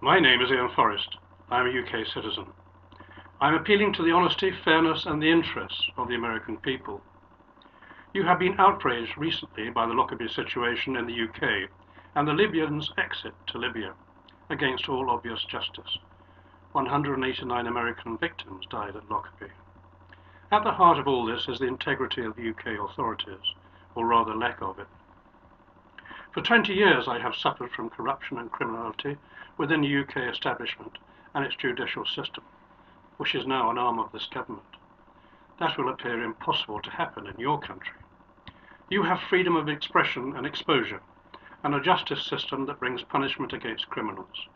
My name is Ian Forrest. I am a UK citizen. I am appealing to the honesty, fairness and the interests of the American people. You have been outraged recently by the Lockerbie situation in the UK and the Libyans' exit to Libya against all obvious justice. 189 American victims died at Lockerbie. At the heart of all this is the integrity of the UK authorities, or rather lack of it. For 20 years I have suffered from corruption and criminality within the UK establishment and its judicial system, which is now an arm of this government. That will appear impossible to happen in your country. You have freedom of expression and exposure, and a justice system that brings punishment against criminals.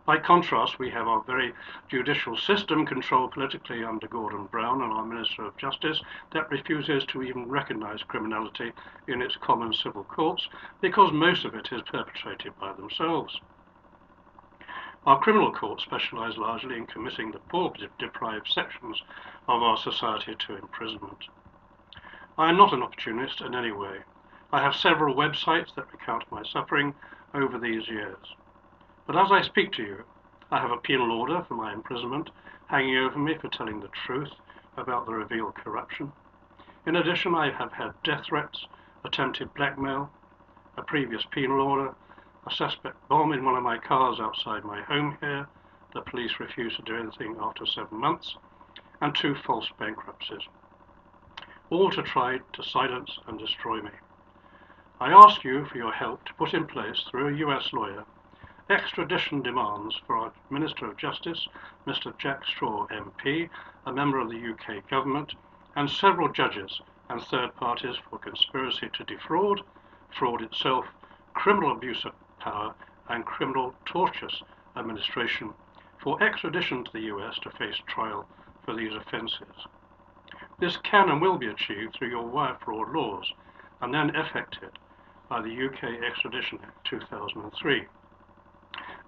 By contrast, we have our very judicial system controlled politically under Gordon Brown and our Minister of Justice that refuses to even recognize criminality in its common civil courts because most of it is perpetrated by themselves. Our criminal courts specialize largely in committing the poor deprived sections of our society to imprisonment. I am not an opportunist in any way. I have several websites that recount my suffering over these years. But as I speak to you, I have a penal order for my imprisonment hanging over me for telling the truth about the revealed corruption. In addition, I have had death threats, attempted blackmail, a previous penal order, a suspect bomb in one of my cars outside my home here, the police refused to do anything after 7 months, and 2 false bankruptcies, all to try to silence and destroy me. I ask you for your help to put in place, through a US lawyer, extradition demands for our Minister of Justice, Mr. Jack Straw MP, a member of the UK government, and several judges and third parties for conspiracy to defraud, fraud itself, criminal abuse of power, and criminal tortious administration for extradition to the US to face trial for these offences. This can and will be achieved through your wire fraud laws and then effected by the UK Extradition Act 2003.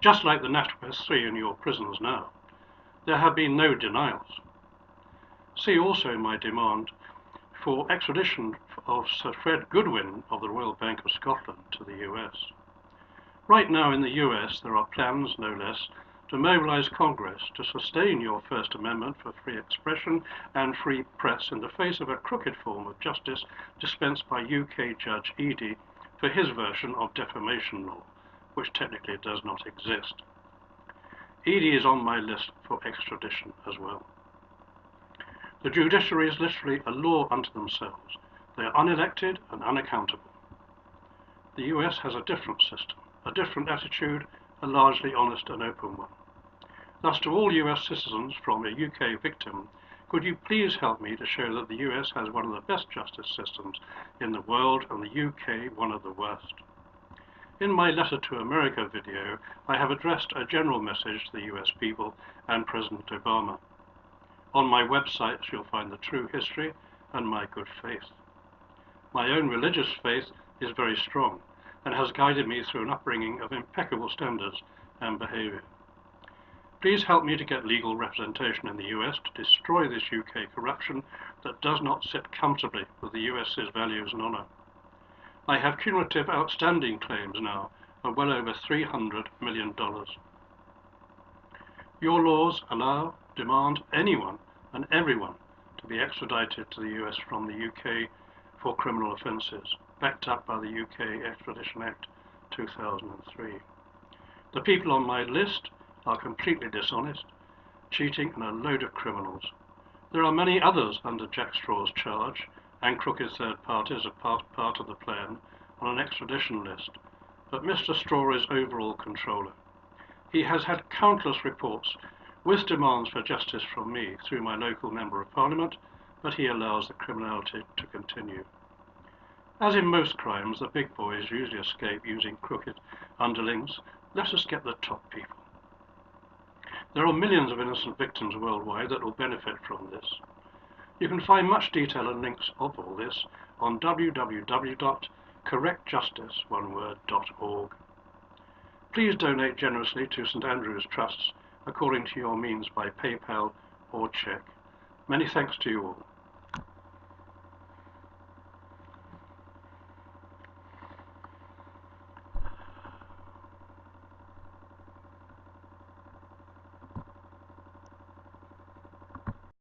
Just like the NatWest 3 in your prisons now, there have been no denials. See also my demand for extradition of Sir Fred Goodwin of the Royal Bank of Scotland to the US. Right now in the US there are plans, no less, to mobilize Congress to sustain your First Amendment for free expression and free press in the face of a crooked form of justice dispensed by UK Judge Eadie for his version of defamation law, which technically does not exist. Eadie is on my list for extradition as well. The judiciary is literally a law unto themselves. They are unelected and unaccountable. The US has a different system, a different attitude, a largely honest and open one. Thus, to all US citizens from a UK victim, could you please help me to show that the US has one of the best justice systems in the world and the UK one of the worst? In my Letter to America video, I have addressed a general message to the US people and President Obama. On my website you'll find the true history and my good faith. My own religious faith is very strong and has guided me through an upbringing of impeccable standards and behavior. Please help me to get legal representation in the US to destroy this UK corruption that does not sit comfortably with the US's values and honor. I have cumulative outstanding claims now of well over $300 million. Your laws allow, demand anyone and everyone to be extradited to the US from the UK for criminal offences, backed up by the UK Extradition Act 2003. The people on my list are completely dishonest, cheating, and a load of criminals. There are many others under Jack Straw's charge, and crooked third parties are part of the plan on an extradition list, but Mr. Straw is overall controller. He has had countless reports with demands for justice from me through my local Member of Parliament, but he allows the criminality to continue. As in most crimes, the big boys usually escape using crooked underlings. Let us get the top people. There are millions of innocent victims worldwide that will benefit from this. You can find much detail and links of all this on www.correctjustice.org. Please donate generously to St Andrew's Trusts according to your means by PayPal or cheque. Many thanks to you all.